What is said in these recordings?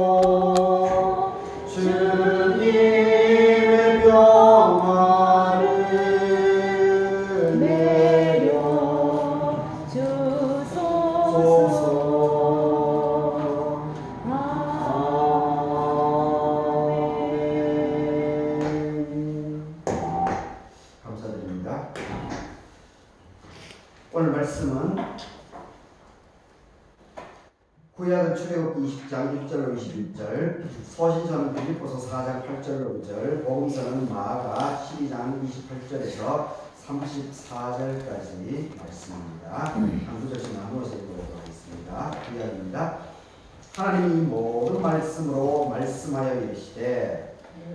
들어주시고 주님의 평화를 내려주소서. 아멘. 감사드립니다. 오늘 말씀은 구약은 출애굽기 20장 1절로 21절, 서신서는 빌립보서 4장 8절로 9절, 복음서는 마가 12장 28절에서 34절까지 말씀입니다. 한 구절씩 나누어서 읽어보도록 하겠습니다. 구약입니다. 하나님이 이 모든 말씀으로 말씀하여 이르시되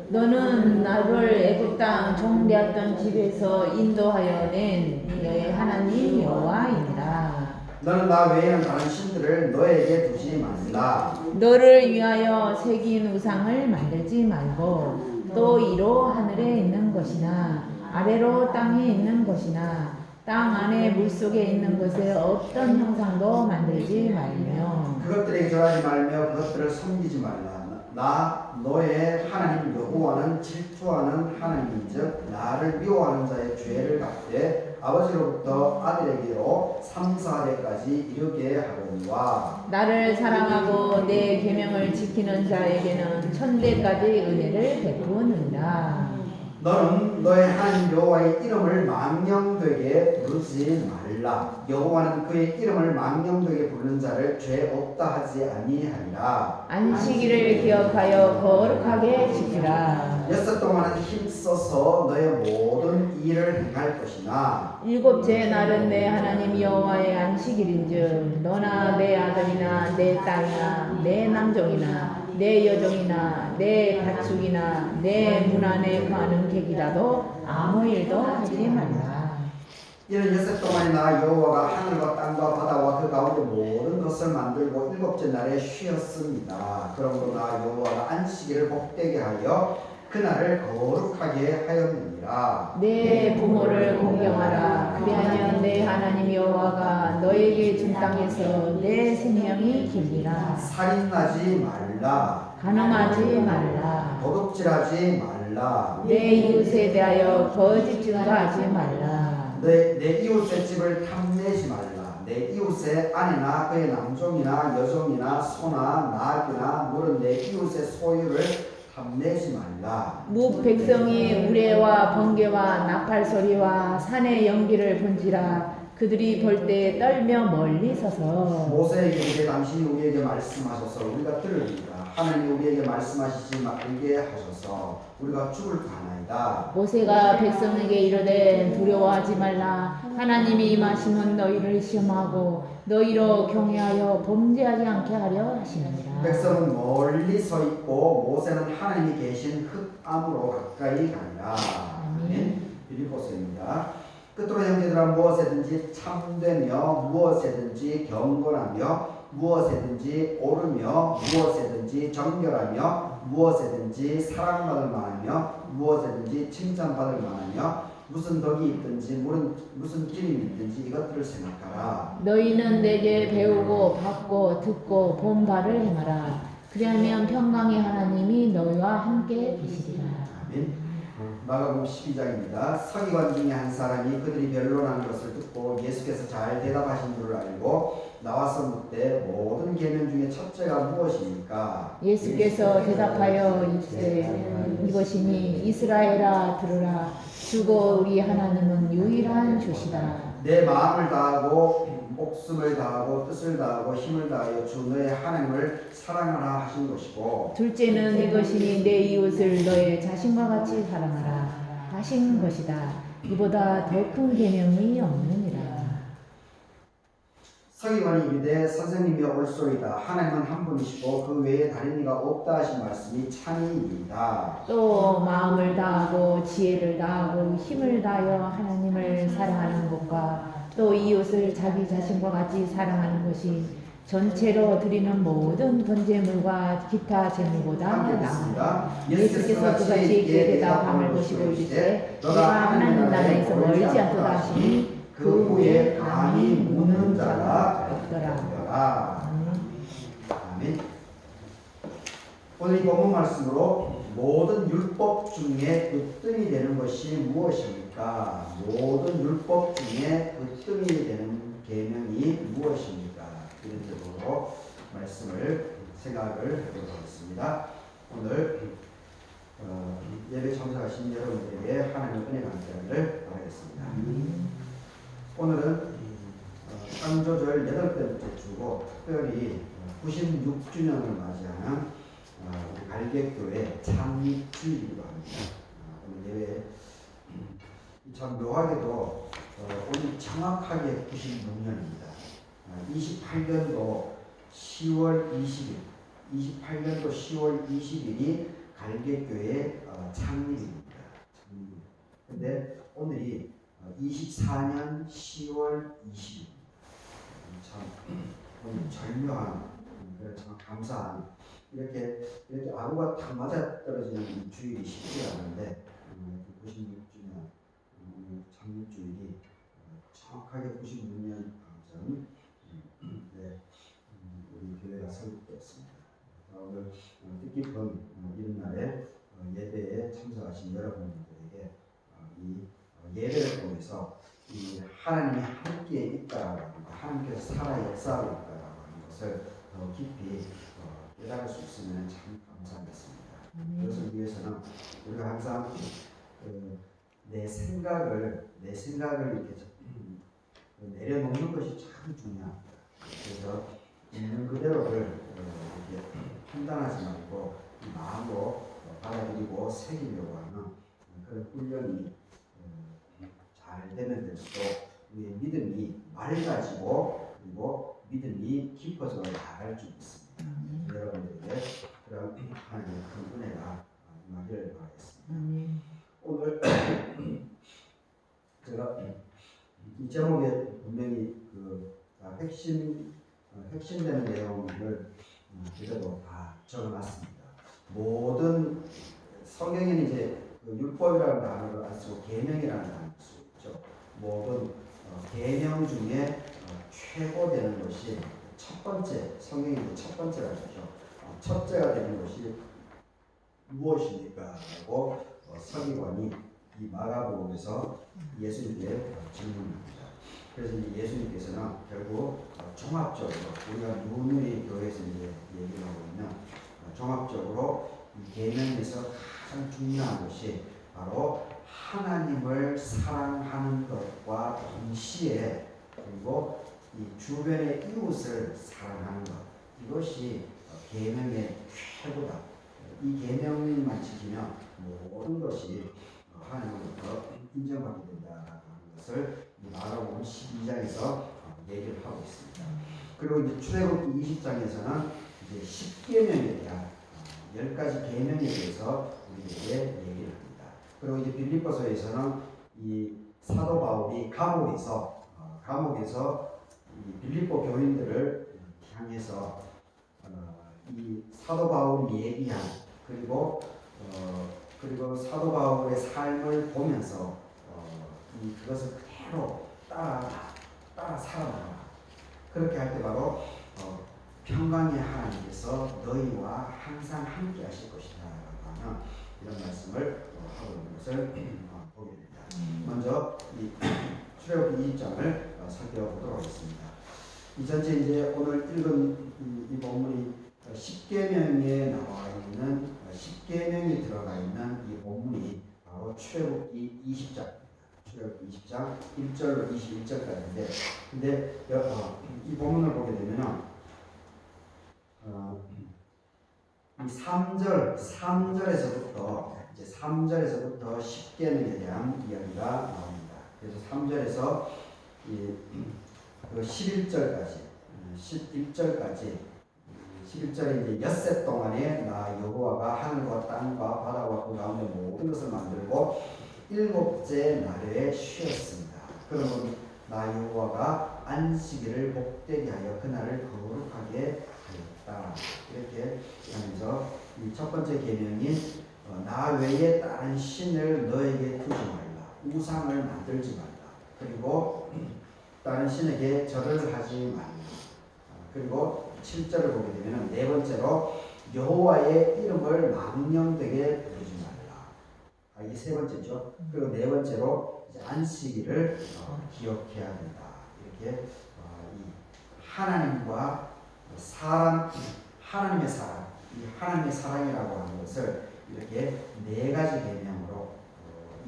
너는 나를 애굽 땅 종되었던 집에서 인도하여 낸 너의 하나님 여호와이니라. 너는 나 외에는 다른 신들을 너에게 두지 말라. 너를 위하여 새긴 우상을 만들지 말고 또 이로 하늘에 있는 것이나 아래로 땅에 있는 것이나 땅 안에 물속에 있는 것에 어떤 형상도 만들지 말며 그것들에게 절하지 말며 그것들을 섬기지 말라. 나 너의 하나님 여호와는 질투하는 하나님인즉 나를 미워하는 자의 죄를 갚되 아버지로부터 아들에게로 3, 4대까지 이르게 하거니와 나를 사랑하고 내 계명을 지키는 자에게는 천대까지 은혜를 베푸느니라. 너는 너의 하나님 여호와의 이름을 망령되게 부르지 말라. 여호와는 그의 이름을 망령되게 부르는 자를 죄 없다 하지 아니하리라. 안식일을 기억하여 거룩하게 지키라. 엿새 동안은 힘써서 너의 모든 일을 행할 것이나 일곱째 날은 내 하나님 여호와의 안식일인즉 너나 내 아들이나 내 딸이나 내 남종이나 내 여종이나 내 가축이나 내 문 안에 거하는 객이라도 아무 일도 하지 말라. 이는 엿새 동안에 나 여호와가 하늘과 땅과 바다와 그 가운데 모든 것을 만들고 일곱째 날에 쉬었습니다. 그러므로 나 여호와가 안식일을 복되게 하여 그날을 거룩하게 하였느니라. 내 부모를 공경하라. 그리하면 내 하나님 여호와가 너에게 준 땅에서 내 생명이 길리라. 살인하지 말라. 간음하지 말라. 도둑질하지 말라. 내 이웃에 대하여 거짓 증거하지 말라. 내 이웃의 집을 탐내지 말라. 내 이웃의 아내나 그의 남종이나 여종이나 소나 나귀나 물은 내 이웃의 소유를 탐내지 말라. 무 백성이 우레와 번개와 나팔 소리와 산의 연기를 본지라 그들이 볼 때 떨며 멀리 서서 모세에게 이르되 당신이 우리에게 말씀하셔서 우리가 들으리이다. 하나님이 우리에게 말씀하시지 말게 하셔서 우리가 죽을까 하나이다. 모세가 백성에게 이르되 두려워하지 말라. 하나님이 임하시면 너희를 시험하고 너희로 경외하여 범죄하지 않게 하려 하시느니라. 백성은 멀리 서 있고 모세는 하나님이 계신 흙암으로 가까이 가니라. 아멘. 빌립보서입니다. 끝으로 형제들아 무엇에든지 참되며 무엇에든지 경건하며 무엇에든지 옳으며 무엇에든지 정결하며 무엇에든지 사랑받을 만하며 무엇에든지 칭찬받을 만하며 무슨 덕이 있든지 무슨 기림이 있든지 이것들을 생각하라. 너희는 내게 배우고 받고 듣고 본 바를 행하라. 그리하면 평강의 하나님이 너희와 함께 계시리라. 아멘. 마가복음 12장입니다. 서기관 중에 한 사람이 그들이 변론하는 것을 듣고 예수께서 잘 대답하신 줄을 알고 나와서 묻되 모든 계명 중에 첫째가 무엇입니까? 예수께서 대답하여 이것이니 이스라엘아 들으라. 주고 우리 하나님은 유일한 주시다. 내 마음을 다하고 목숨을 다하고 뜻을 다하고 힘을 다하여 주 너의 하나님을 사랑하라 하신 것이고 둘째는 이것이니 내 이웃을 너의 자신과 같이 사랑하라 하신 것이다. 이보다 더 큰 계명이 없느니라. 서기관이 이르되 선생님이 옳소이다. 하나님은 한 분이시고 그 외에 다른 이가 없다 하신 말씀이 참이니이다. 또 마음을 다하고 지혜를 다하고 힘을 다하여 하나님을 사랑하는 것과 또 이웃을 자기 자신과 같이 사랑하는 것이 전체로 드리는 모든 번제물과 기타 제물보다 나으다. 예수께서 그같이 이에 대답함을 보시고 이르시되 너가 하나님 나라에서 멀지 않도다 하시니 그 후에 감히 묻는 자가 없더라. 것이니라. 아멘. 오늘 이 본문 말씀으로 모든 율법 중에 으뜸이 되는 것이 무엇입니까? 모든 율법 중에 으뜸이 되는 계명이 무엇입니까? 이런 쪽으로 말씀을 생각을 해보도록 하겠습니다. 오늘 예배 참석하신 여러분들에게 하나님의 은혜가 함께하기를 바라겠습니다. 오늘은 창조절 8번째 주고 특별히 96주년을 맞이하는 우리 갈객교회 창립주일이기도 합니다. 오늘 예배 참 묘하게도 오늘 정확하게 96년입니다. 28년도 10월 20일 28년도 10월 20일이 갈객교회 창립입니다. 근데 오늘이 24년 10월 20일 참 오늘 절묘한 참 감사한 이렇게 아구가 딱 맞아 떨어지는 주일이 쉽지 않은데 96주년 창립주일이 정확하게 96년 전 우리 교회가 설립되었습니다. 오늘 뜻깊은 이런 날에 예배에 참석하신 여러분들에게 이 예배를 통해서 이 하나님이 함께 있다라고 하나님께서 살아 역사하고 있다라고 하는 것을 더 깊이 깨달을 수 있으면 참 감사하겠습니다. 그것을 위해서는 우리가 항상 내 생각을 이렇게 내려놓는 것이 참 중요합니다. 그래서 있는 그대로를 이렇게 판단하지 말고 마음으로 받아들이고 새기려고 하는 그런 훈련이 잘 되면 될수록 우리의 믿음이 맑아지고 그리고 믿음이 깊어져 나갈 수 있습니다. 여러분들에게 그런 하나님의 큰 은혜가 임하기를 바라겠습니다. 오늘 제가 이 제목에 분명히 핵심되는 내용을 그대로 다 적어놨습니다. 모든 성경에는 이제 율법이라는 단어를 안 쓰고 계명이라는 단어를 쓰죠. 모든 계명 중에 최고 되는 것이 첫 번째, 성경이 첫 번째가 되죠. 첫째가 되는 것이 무엇입니까? 라고 서기관이 이 마가복음에서 예수님께 질문합니다. 그래서 예수님께서는 결국 종합적으로 우리가 누누이 교회에서 이제 얘기를 하고 있는 종합적으로 이 계명에서 가장 중요한 것이 바로 하나님을 사랑하는 것과 동시에 그리고 이 주변의 이웃을 사랑하는 것 이것이 계명의 최고다. 이 계명만 지키면 모든 것이 하나님으로부터 인정받게 된다라는 것을 마가복음 12장에서 얘기를 하고 있습니다. 그리고 이제 출애굽기 20장에서는 이제 10계명에 대한 10가지 계명에 대해서 우리에게 얘기를 합니다. 그리고 이제 빌립보서에서는 이 사도 바울이 감옥에서 이 빌립보 교인들을 향해서 이 사도 바울이 얘기한 그리고 사도 바울의 삶을 보면서 그것을 그대로 따라 살아나가. 그렇게 할 때 바로 평강의 하나님께서 너희와 항상 함께 하실 것이다 라고 하는 이런 말씀을 하고 있는 것을 보게 됩니다. 먼저 이 출애굽기 20장을 살펴보도록 하겠습니다. 이 전체 이제 오늘 읽은 이 본문이 10계명에 나와 있는 10계명이 들어가 있는 이 본문이 바로 출애굽기 20장 출애굽기 20장 1절로 21절까지인데 근데 이 본문을 보게 되면은 이 3절에서부터 이제 3절에서부터 10계명에 대한 이야기가 나옵니다. 그래서 3절에서 이 11절까지 11절에 이제 엿새 동안에 나 여호와가 하늘과 땅과 바다와 그 가운데 모든 것을 만들고 일곱째 날에 쉬었습니다. 그러면 나 여호와가 안식일을 복되게 하여 그날을 거룩하게 하였다. 이렇게 하면서 이 첫 번째 계명인 나 외에 다른 신을 너에게 두지 말라. 우상을 만들지 말라. 그리고 다른 신에게 절을 하지 말라. 그리고 7절을 보게 되면 네 번째로 여호와의 이름을 망령되게 부르지 말라. 이게 세 번째죠. 그리고 네 번째로 이제 안식일을 기억해야 된다. 이렇게 이 하나님과 사람, 하나님의 사랑, 이 하나님의 사랑이라고 하는 것을 이렇게 네 가지 개념으로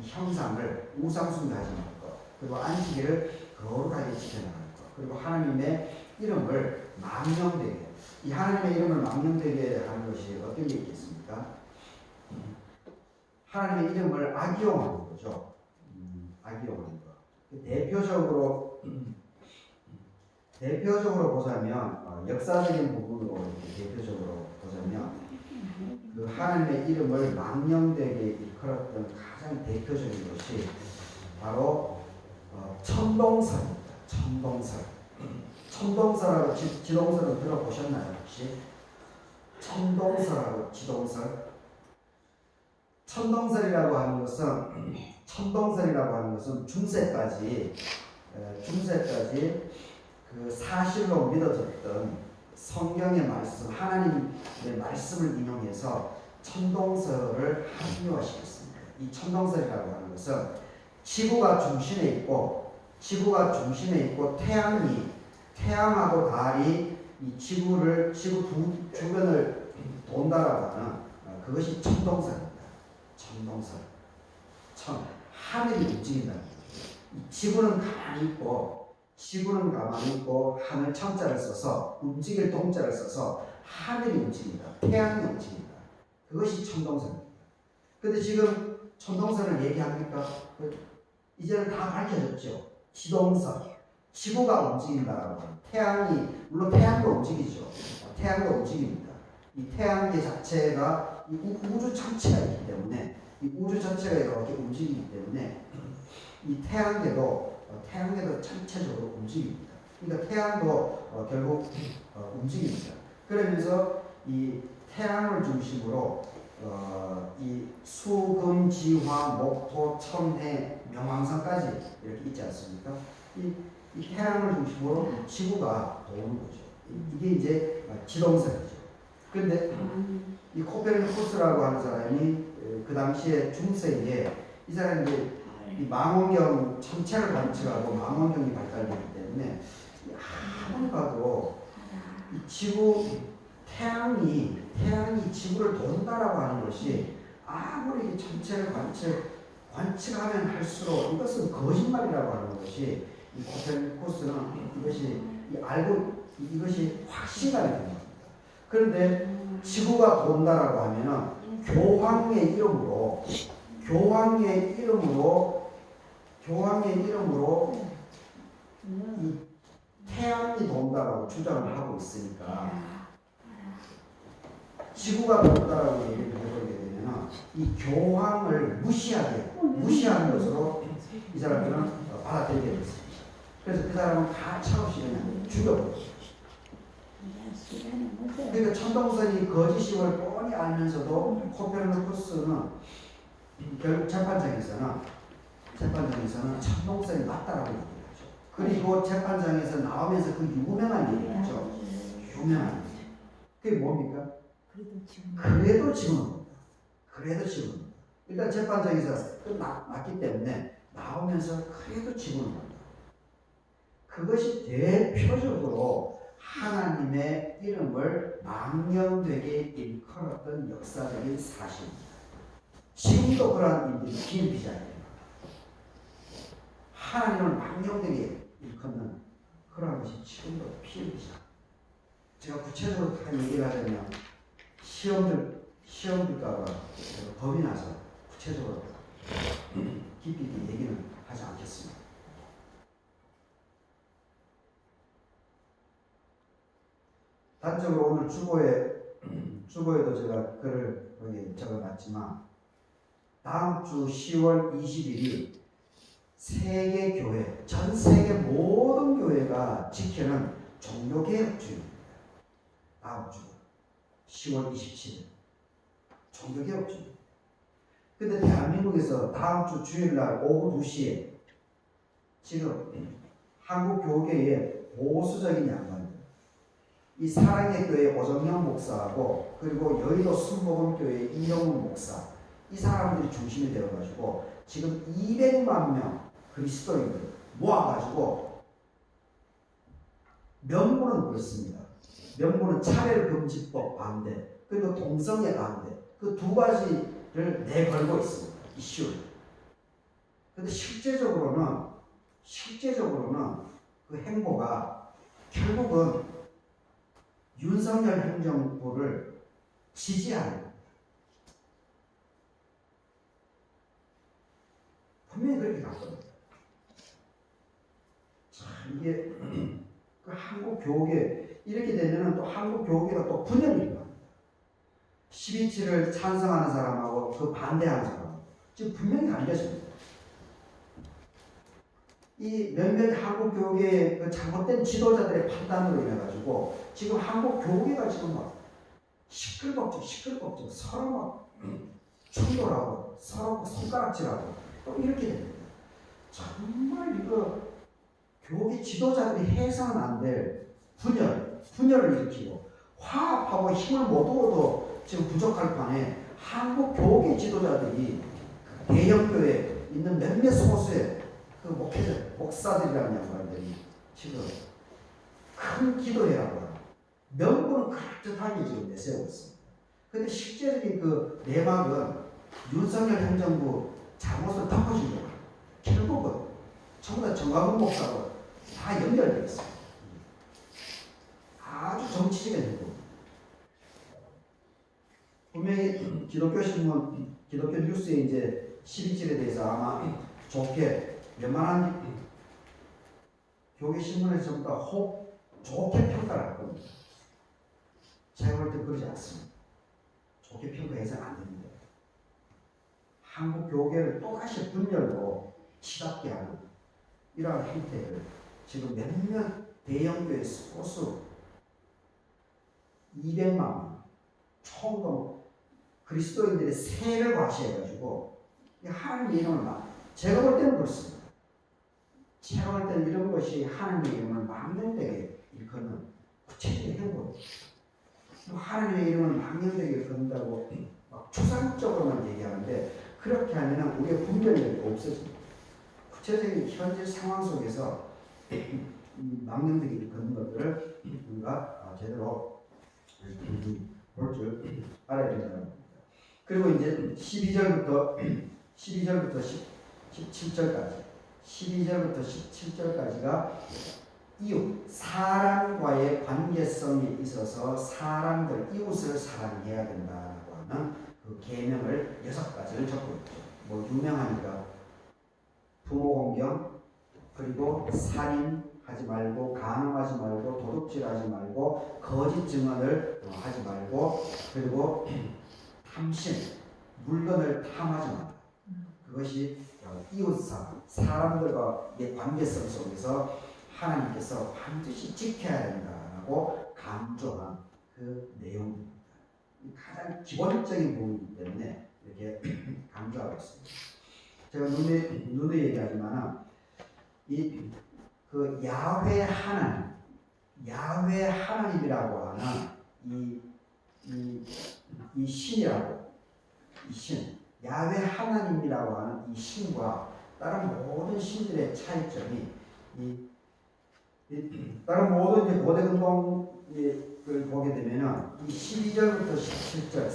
이 형상을 우상숭배하지 말 것, 그리고 안식일을 거룩하게 지켜나갈 것, 그리고 하나님의 이름을 망령되게, 이 하나님의 이름을 망령되게 하는 것이 어떤 게 있겠습니까? 하나님의 이름을 악용하는 거죠. 악용하는 거. 대표적으로 보자면 역사적인 부분으로 이렇게 대표적으로 보자면 그 하나님의 이름을 망령되게 일컬었던 가장 대표적인 것이 바로 천동설입니다. 천동설. 천동설하고 지동설은 들어보셨나요 혹시? 천동설하고 지동설. 천동설이라고 하는 것은 중세까지 그 사실로 믿어졌던 성경의 말씀, 하나님의 말씀을 인용해서 천동설을 합리화시켰습니다. 이 천동설이라고 하는 것은 지구가 중심에 있고 태양하고 달이 이 지구 주변을 돈다라고 하는 그것이 천동설입니다. 천동설. 하늘이 움직인다. 지구는 가만히 있고 하늘 천자를 써서 움직일 동자를 써서 하늘이 움직인다. 태양이 움직인다. 그것이 천동설입니다. 근데 지금 천동설을 얘기합니까? 이제는 다 밝혀졌죠. 지동설. 지구가 움직인다라고 하는 물론 태양도 움직이죠. 태양도 움직입니다. 이 태양계 자체가 이 우주 전체가 있기 때문에 이 우주 전체가 이렇게 움직이기 때문에 이 태양계도 전체적으로 움직입니다. 그러니까 태양도 결국 움직입니다. 그러면서 이 태양을 중심으로 이 수, 금, 지, 화, 목, 토, 천, 해, 명왕성까지 이렇게 있지 않습니까? 이 태양을 중심으로 지구가 도는 거죠. 이게 이제 지동설이죠. 그런데 이 코페르니쿠스라고 하는 사람이 그 당시에 중세에 이 사람이 이 망원경 천체를 관측하고 망원경이 발달되기 때문에 아무리 봐도 이 태양이 지구를 돈다라고 하는 것이 아무리 천체를 관측하면 할수록 이것은 거짓말이라고 하는 것이 이 코페르니쿠스는 이것이 확신감이 되는 겁니다. 그런데 지구가 돈다라고 하면은 교황의 이름으로 이 태양이 돈다라고 주장을 하고 있으니까 지구가 돈다라고 얘기를 해버리게 되면 이 교황을 무시하는 것으로 이 사람들은 받아들이게 됐습니다. 그래서 그 사람은 가차없이 그냥 죽여버렸어요. 그러니까 천동설이 거짓임을 뻔히 알면서도 코페르니쿠스는 결국 재판장에서는 천동설이 맞다라고 얘기를 하죠. 그리고 재판장에서 나오면서 그 유명한 얘기를 하죠. 유명한 얘기. 그게 뭡니까? 그래도 지금 일단 재판장에서 끝났기 때문에 나오면서 그래도 지금 그것이 대표적으로 하나님의 이름을 망령되게 일컬었던 역사적인 사실입니다. 지금도 그러한 일들이 비일비재합니다. 하나님을 망령되게 일컫는 그러한 것이 지금도 비일비재합니다. 제가 구체적으로 한 얘기를 하자면 시험들까봐 겁이 나서 구체적으로 깊이 있게 얘기는 하지 않겠습니다. 단적으로 오늘 주보에도 제가 글을 여기 적어놨지만 다음 주 10월 20일이 세계 교회, 전 세계 모든 교회가 지키는 종교개혁주의입니다. 다음 주 10월 27일 종교개혁주의. 근데 대한민국에서 다음 주 주일날 오후 2시에 지금 한국 교계의 보수적인 양반들, 이 사랑의 교회 오정영 목사하고 그리고 여의도 순복음교회 이영훈 목사 이 사람들이 중심이 되어가지고 지금 200만 명 그리스도인들 모아가지고 명분은 그렇습니다. 명분은 차별금지법 반대 그리고 동성애 반대 그 두 가지를 내걸고 있습니다. 이슈를. 근데 실제적으로는 그 행보가 결국은 윤석열 행정부를 지지하는 겁니다. 분명히 그렇게 갔거든요. 자, 이게 그 한국 교계 이렇게 되면은 또 한국 교계가 또 분열이 일어납니다. 12.7을 찬성하는 사람하고 그 반대하는 사람 지금 분명히 갈려집니다. 이 몇몇 한국 교계의 그 잘못된 지도자들의 판단으로 인해 가지고 지금 한국 교계가 지금 막 시끌벅적 서로 막 충돌하고 서로 손가락질하고 또 이렇게 됩니다. 정말 이거 교계 지도자들이 해서는 안 될 분열을 일으키고 화합하고 힘을 모두어도 지금 부족할 판에 한국 교계 지도자들이 대형교회에 있는 몇몇 소수의 그 목사들이라는 양반들이 지금 큰 기도회라고 하는 명분은 그럴듯하게 지금 내세우고 있습니다. 그런데 실제적인 그 내막은 윤석열 행정부 잘못을 덮어준 거예요. 결국은 전부 다 정광훈 목사로 다 연결되어 있습니다. 아주 정치적인 행동. 분명히 기독교 신문, 기독교 뉴스에 이제 12.7에 대해서 아마 좋게 웬만한 교계 신문에서 전부 다 좋게 평가를 할 겁니다. 제가 볼 때 그러지 않습니다. 좋게 평가해서는 안 됩니다. 한국 교계를 또다시 분열로 치닫게 하는 이러한 형태를 지금 몇몇 대형교회 소수 200만 명 총동 그리스도인들의 세를 과시해가지고 하나님의 이름을 제가 볼 때는 그렇습니다. 제가 볼 때는 이런 것이 하나님의 이름을 망령되게 일컫는 구체적인 행보입니다. 하나님의 이름을 망령되게 일컫는다고 막 추상적으로만 얘기하는데 그렇게 하면 우리의 분별력이 없어집니다. 구체적인 현재 상황 속에서 망령되게 일컫는 것들을 우리가 제대로 볼 줄 알아야 된다는 겁니다. 그리고 이제 12절부터 17절까지가 이웃, 사람과의 관계성에 있어서 이웃을 사랑해야 된다고 하는 그 계명을 6가지를 적고 있죠. 뭐 유명하니까 부모 공경, 그리고 살인하지 말고, 간음하지 말고, 도둑질하지 말고, 거짓 증언을 하지 말고, 그리고 탐심, 물건을 탐하지 말라. 그것이 이웃사람, 사람들과의 관계성 속에서 하나님께서 반드시 지켜야 된다라고 강조한 그 내용입니다. 가장 기본적인 부분이기 때문에 이렇게 강조하고 있습니다. 제가 눈에 얘기하지만 그 야훼 하나님이라고 하는 이 신이라고 야훼 하나님이라고 하는 이 신과 다른 모든 신들의 차이점이 다른 모든 이제 고대 근동을 보게 되면은 이 12절부터 17절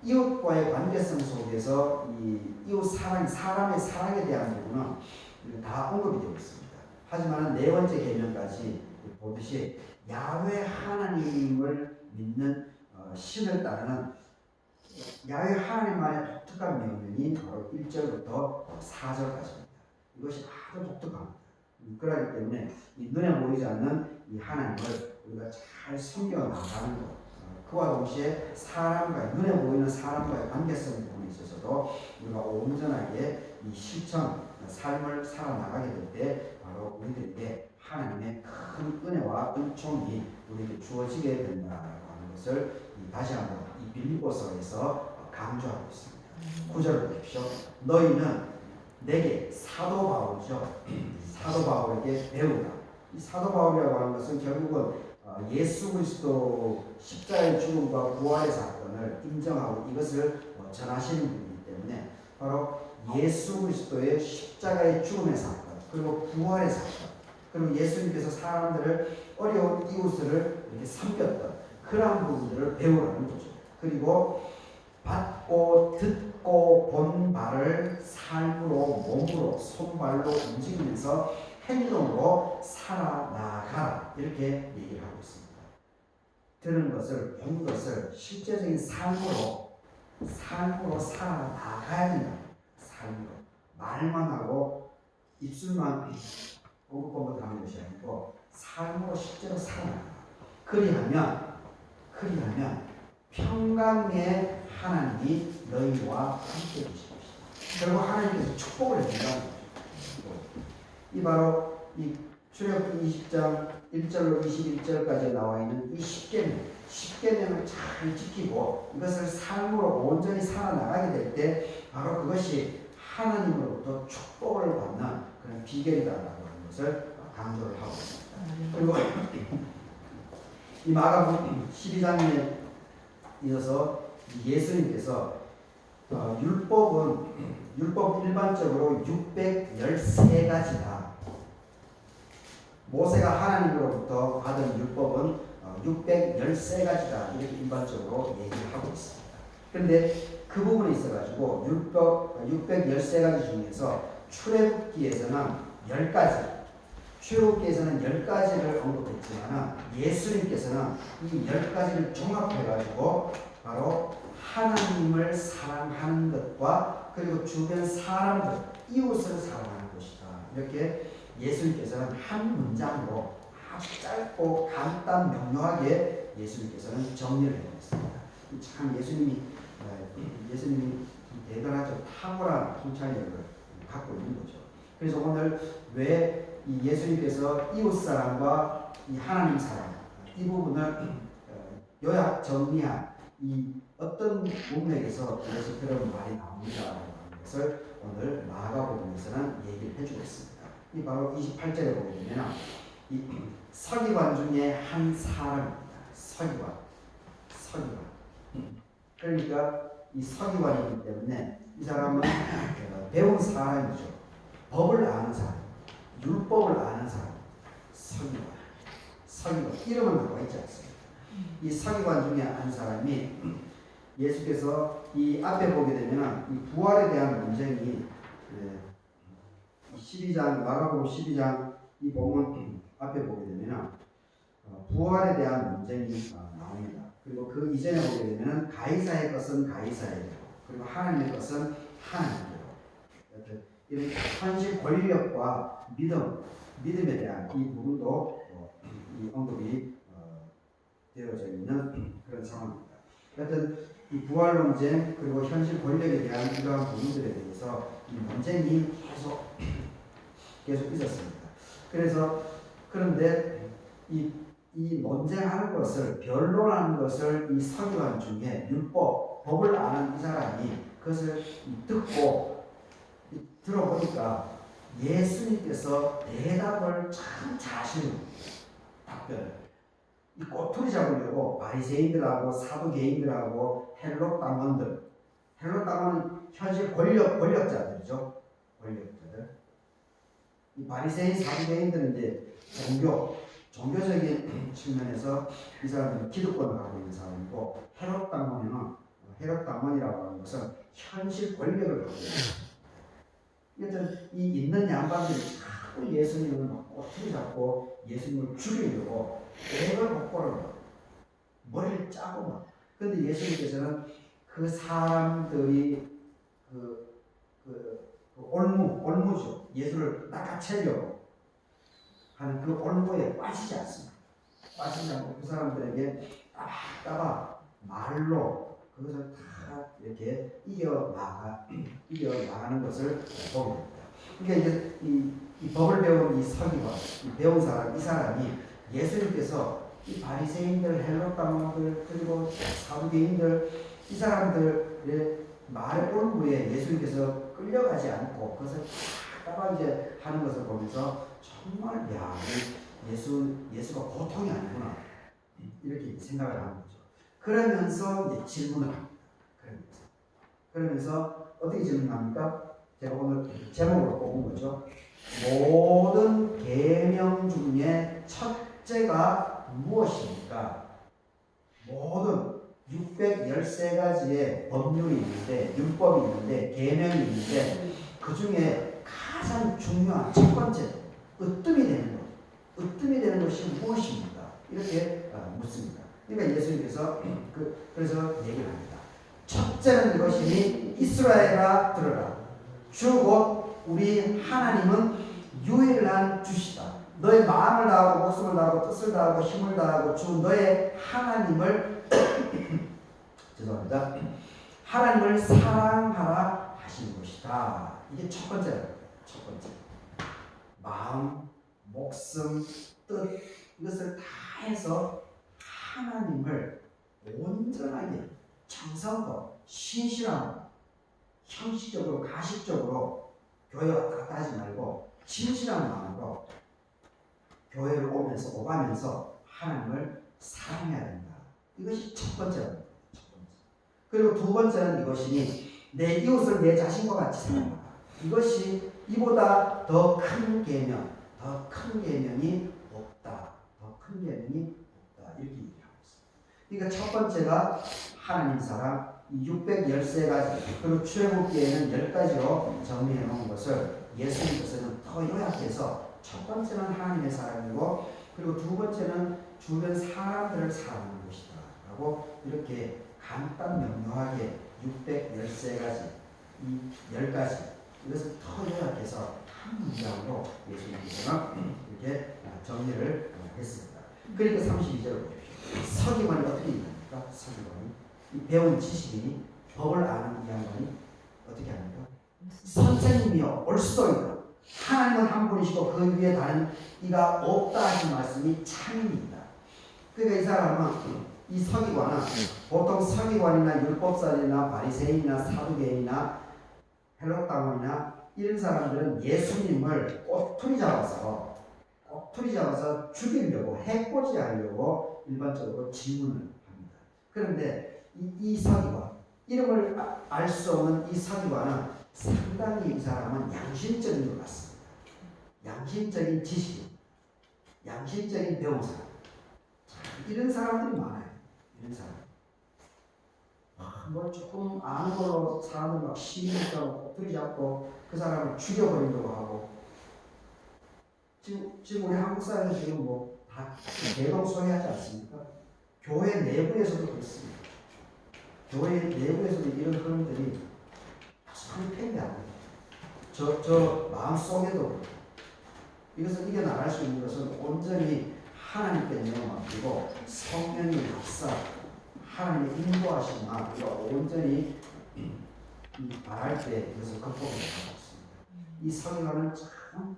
이웃과의 관계성 속에서 이 이웃 사람의 사랑에 대한 부분은 다 언급이 되고 있습니다. 하지만 네 번째 계명까지 보듯이 야훼 하나님을 믿는 신을 따르는 야훼 하나님만의 독특한 명령이 바로 1절부터 4절까지입니다. 이것이 아주 독특합니다. 그렇기 때문에 이 눈에 보이지 않는 이 하나님을 우리가 잘 섬겨나가는 것, 그와 동시에 눈에 보이는 사람과의 관계성 부분에 있어서도 우리가 온전하게 이 실천, 삶을 살아나가게 될 때 바로 우리들에게 하나님의 큰 은혜와 은총이 우리에게 주어지게 된다라고 하는 것을 다시 한번 이 빌립보서에서 강조하고 있습니다. 9절을 보십시오. 너희는 내게 사도 바울에게 배우라. 이 사도 바울이라고 하는 것은 결국은 예수 그리스도 십자가의 죽음과 부활의 사건을 인정하고 이것을 전하시는 분이기 때문에 바로 예수 그리스도의 십자가의 죽음의 사건 그리고 부활의 사건 그리고 예수님께서 사람들을 어려운 이웃을 이렇게 섬겼던 그러한 부분들을 배우라는 거죠. 그리고 받고 듣고 본 바를 삶으로 몸으로 손발로 움직이면서 행동으로 살아나가라 이렇게 얘기를 하고 있습니다. 들은 것을 본 것을 실제적인 삶으로 살아나가야 된다. 삶으로 말만 하고 입술만 꼬불꼬불 하는 것이 아니고 삶으로 실제로 살아나가. 그리하면 평강의 하나님이 너희와 함께 계십니다. 결국 하나님께서 축복을 해준다는 거죠. 이 바로 이 출애굽기 20장 1절로 21절까지 나와 있는 이 십계명을 잘 지키고 이것을 삶으로 온전히 살아나가게 될 때 바로 그것이 하나님으로부터 축복을 받는 그런 비결이다라고 하는 것을 강조를 하고 있습니다. 그리고 이 마가복음 12장에 이어서 예수님께서 율법 일반적으로 613가지다. 모세가 하나님으로부터 받은 율법은 613가지다. 이렇게 일반적으로 얘기를 하고 있습니다. 그런데 그 부분에 있어가지고 율법 613가지 중에서 출애굽기에서는 10가지, 출애굽기에서는 10가지를 언급했지만 예수님께서는 이 10가지를 종합해가지고 바로 하나님을 사랑하는 것과 그리고 주변 사람들, 이웃을 사랑하는 것이다. 이렇게 예수님께서는 한 문장으로 아주 짧고 간단 명료하게 예수님께서는 정리를 해놓습니다. 참 예수님이 대단하죠. 탁월한 통찰력을 갖고 있는 거죠. 그래서 오늘 왜 이 예수님께서 이웃사랑과 이 하나님 사랑 이 부분을 요약 정리한 이 어떤 문맥에서 그래서 그런 말이 나옵니다라는 것을 오늘 마가복음에서는 얘기를 해주겠습니다. 이 바로 28절에 보게 되면 이 서기관 중에 한 사람입니다. 서기관. 그러니까 이 서기관이기 때문에 이 사람은 배운 사람이죠. 법을 아는 사람, 율법을 아는 사람, 서기관. 이름은 나와 있지 않습니다. 이 서기관 중에 한 사람이 예수께서 이 앞에 보게 되면 이 부활에 대한 논쟁이 12장 마가복음 12장 이 본문 앞에 보게 되면 부활에 대한 논쟁이 나옵니다. 그리고 그 이전에 보게 되면 가이사의 것은 가이사에게로 그리고 하나님의 것은 하나님께로 이런 현실 권력과 믿음에 대한 이 부분도 이 언급이 되어져 있는 그런 상황입니다. 하여튼 이 부활 논쟁 그리고 현실 권력에 대한 이러한 부분들에 대해서 이 논쟁이 계속 있었습니다. 그런데 이 논쟁하는 것을 변론하는 것을 이 서기관 중에 법을 아는 이 사람이 그것을 듣고 들어보니까 예수님께서 대답을 참 잘하시는 답변을 이 꼬투리 잡으려고 바리새인들하고 사두개인들하고 헬롯 당원은 현실 권력자들이죠. 권력자들. 이 바리새인 사두개인들은 이제 종교적인 측면에서 이 사람들은 기득권을 갖고 있는 사람이고 헬롯 당원이라고 하는 것은 현실 권력을 갖고 있는. 그래서 이 있는 양반들이 자꾸 예수님을 막 꼬투리 잡고 예수님을 죽이려고 애걸복걸을 머리를 짜고 막. 근데 예수님께서는 그 사람들이 올무죠. 예수를 낚아채려고 하는 그 올무에 빠지지 않습니다. 빠지지 않고 그 사람들에게 따박따박 말로 그것을 다 이렇게 이겨나가는 것을 보게 됩니다. 그러니까 이제 이 법을 배운 이 서기관, 배운 사람, 이 사람이 예수님께서 이 바리새인들, 헬롯 당원들, 그리고 사두개인들, 이 사람들의 말 올무에 예수님께서 끌려가지 않고 그것을 따박 이제 하는 것을 보면서 정말 예수가 보통이 아니구나. 이렇게 생각을 하는 거죠. 그러면서 이제 질문을 합니다. 그러면서 어떻게 질문합니까? 제가 오늘 제목으로 뽑은 거죠. 모든 계명 중에 첫째가 무엇입니까? 모든 613가지의 법률이 있는데, 율법이 있는데, 계명이 있는데, 그 중에 가장 중요한 첫 번째, 으뜸이 되는 것. 으뜸이 되는 것이 무엇입니까? 이렇게 묻습니다. 그러니까 예수님께서 그래서 얘기를 합니다. 첫째는 이것이니 이스라엘아 들으라. 주 곧 우리 하나님은 유일한 주시다. 너의 마음을 다하고 목숨을 다하고 뜻을 다하고 힘을 다하고 주 너의 하나님을 죄송합니다. 하나님을 사랑하라 하신 것이다. 이게 첫 번째예요. 첫 번째. 마음, 목숨, 뜻 이것을 다 해서 하나님을 온전하게 정성껏 신실함으로 형식적으로 가식적으로 교회 왔다 갔다 하지 말고 진실한 마음으로 교회를 오가면서 하나님을 사랑해야 된다. 이것이 첫 번째입니다. 그리고 두 번째는 이것이니 내 이웃을 내 자신과 같이 사랑하라. 이것이 이보다 더 큰 계명, 더 큰 계명이 없다. 더 큰 계명이 없다. 이렇게 얘기하고 있습니다. 그러니까 첫 번째가 하나님 사랑, 613가지, 그리고 출애굽기에는 10가지로 정리해 놓은 것을 예수님께서는 더 요약해서 첫 번째는 하나님의 사랑이고, 그리고 두 번째는 주변 사람들을 사랑하는 것이다 라고 이렇게 간단 명료하게 613가지, 이 10가지 이것을 더 요약해서 한 문장으로 예수님께서는 이렇게 정리를 했습니다. 그러니까 32절을 보십시오. 서기관이 어떻게 얘기합니까? 서기관이 이 배운 지식인이 법을 아는 이 양반이 어떻게 합니까? 선생님이여 옳소이다. 하나님은 한 분이시고 그 위에 다른 이가 없다 하신 말씀이 참입니다. 그러니까 이 사람은, 이 서기관은 보통 서기관이나 율법사이나 바리새인이나 사두개인이나 헬롯당원이나 이런 사람들은 예수님을 꼬투리 잡아서 죽이려고 해코지 하려고 일반적으로 질문을 합니다. 그런데 이 서기관, 이름을 알 수 없는 이 서기관은 상당히 이 사람은 양심적인 것 같습니다. 양심적인 지식, 양심적인 배운 사람. 이런 사람들이 많아요. 이런 사람. 뭐 조금 아는 걸로 사람들 막 시비하고 꼬투리 잡고 그 사람을 죽여버리려고 하고. 지금 우리 한국 사회에서 지금 뭐 다 대동소이하지 않습니까? 교회 내부에서도 그렇습니다. 교회 내부에서도 이런 흐름들이 참 팽배합니다. 저 마음속에도 이것을 이겨나갈 수 있는 것은 온전히 하나님께 내어맡기고 성령의 역사, 하나님의 인도하심만 우리가 온전히 말할 때 이것을 극복해 나가고 있습니다. 이 서기관은 참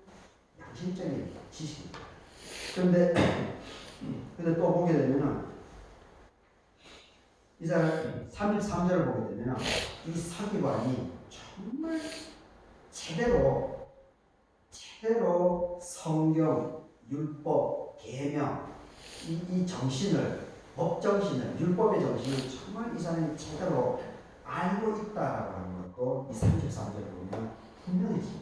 양심적인 지식입니다. 그런데 또 보게 되면은 이 사람 33절을 보게 되면 이 서기관이 정말 제대로 성경, 율법, 계명 이 정신을, 법 정신을, 율법의 정신을 정말 이 사람이 제대로 알고 있다라고 하는 것도 이 33절을 보면 분명해집니다.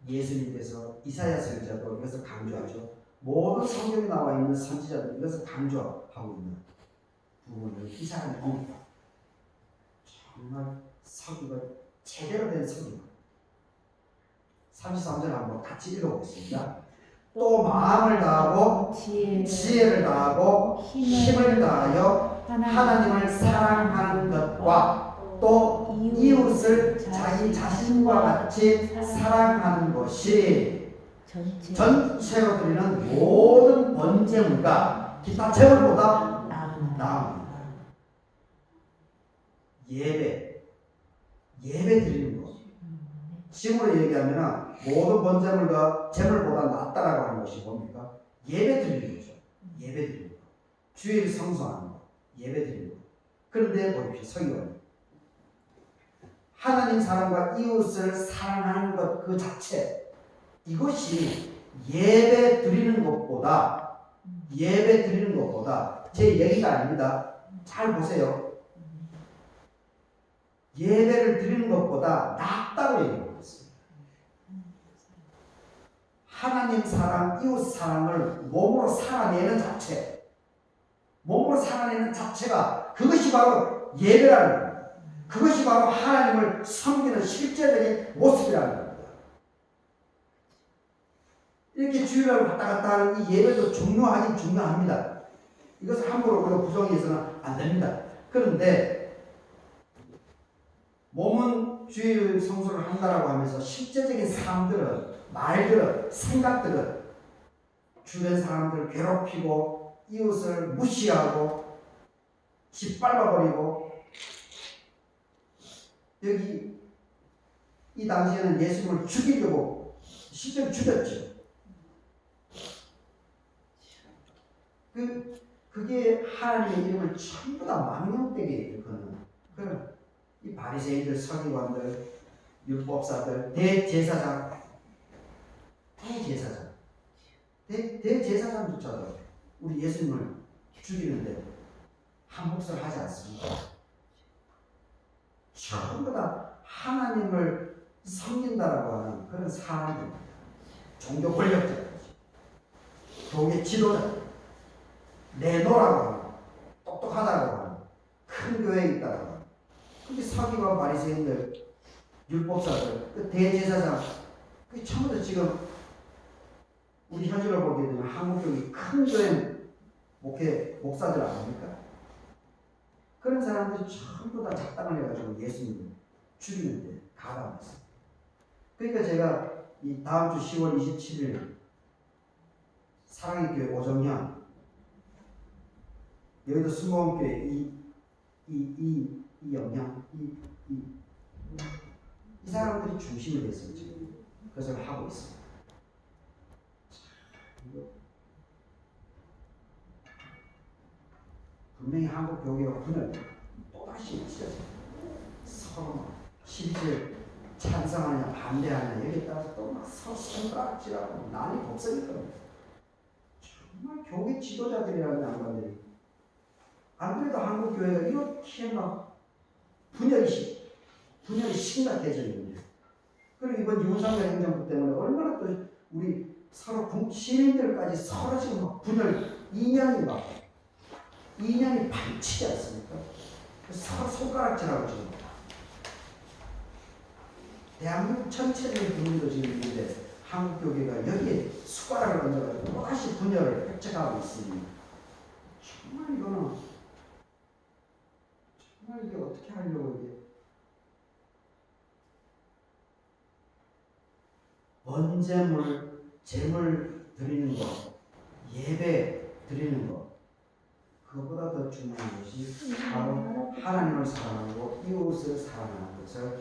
예수님께서 이사야 선지자도 이것을 강조하죠. 모든 성경에 나와 있는 선지자들 이것을 강조하고 있는 부분을 이 사람이 봅니다. 정말 서기가 제대로 된 서기가 33절 한번 같이 읽어보겠습니다. 또 마음을 다하고 지혜를 다하고 힘을 다하여 하나님을 사랑하는 것과 또 이웃을 자기 자신과 같이 사랑하는 것이 전체로 드리는 모든 번제물과 기타 제물보다 나옵니다. 예배 드리는 것. 지금으로 얘기하면 모든 번제물과 제물보다 낫다라고 하는 것이 뭡니까? 예배 드리는 거죠. 예배 드리는 것. 주일을 성수하는 것. 예배 드리는 것. 그런데 보십시오. 서기관이 하나님 사랑과 이웃을 사랑하는 것 그 자체, 이것이 예배 드리는 것보다 예배 드리는 것보다, 제 얘기가 아닙니다. 잘 보세요. 예배를 드리는 것보다 낫다고 얘기하고 있습니다. 하나님 사랑, 이웃 사랑을 몸으로 살아내는 자체, 몸으로 살아내는 자체가 그것이 바로 예배라는 겁니다. 그것이 바로 하나님을 섬기는 실제적인 모습이라는 겁니다. 이렇게 주일을 왔다 갔다 하는 이 예배도 중요하긴 중요합니다. 이것을 함부로 우리가 부정해서는 안 됩니다. 그런데 몸은 주일 성수를 한다라고 하면서 실제적인 삶들은, 말들은, 생각들은 주변 사람들을 괴롭히고 이웃을 무시하고 짓밟아버리고, 여기 이 당시에는 예수님을 죽이려고 실제로 죽였죠. 그게 하나님의 이름을 전부 다 망령되게 일컫는 그런 이 바리새인들, 서기관들, 율법사들, 대제사장조차도 우리 예수님을 죽이는데 한 몫을 하지 않습니다. 전부 다 하나님을 섬긴다라고 하는 그런 사람입니다. 종교 권력자, 교회 지도자, 내노라고 하는, 똑똑하다고 하는, 큰 교회에 있다고 하는, 근데 서기관, 바리새인들, 율법사들, 그 대제사장, 그게 전부 다 지금 우리 현실을 보게 되면 한국교회 큰 교회 목사들 아닙니까? 그런 사람들이 전부 다 작당을 해가지고 예수님을 죽이는데 가담했어요. 그러니까 제가 이 다음 주 10월 27일 사랑의 교회 오정현, 여기도 순복음교회 이 영향, 이 사람들이 중심이 됐어요. 지금 그것을 하고 있습니다. 분명히 한국 교회가 분을 또다시 찢어져요. 서로 12절 찬성하냐 반대하냐 여기에 따라서 또 막 서로 손가락질하고 난리 법석일 겁니다. 정말 교회 지도자들이라는 양반들이, 안 그래도 한국 교회가 이렇게 막 분열이 심각해져 있는데, 그리고 이번 윤석열 행정부 때문에 얼마나 또 우리 서로 시민들까지 서로 지금 막 이념이 반치지 않습니까? 서로 손가락질하고 지금 대한민국 전체적인 분위기도 지금 있는데 한국 교회가 여기에 숟가락을 얹어가지고 또다시 분열을 획책하고 있으니 정말 이게 어떻게 하려고 이게 번제물, 제물 드리는 것, 예배 드리는 것, 그것보다 더 중요한 것이 바로 하나님을 사랑하고 이웃을 사랑하는 것을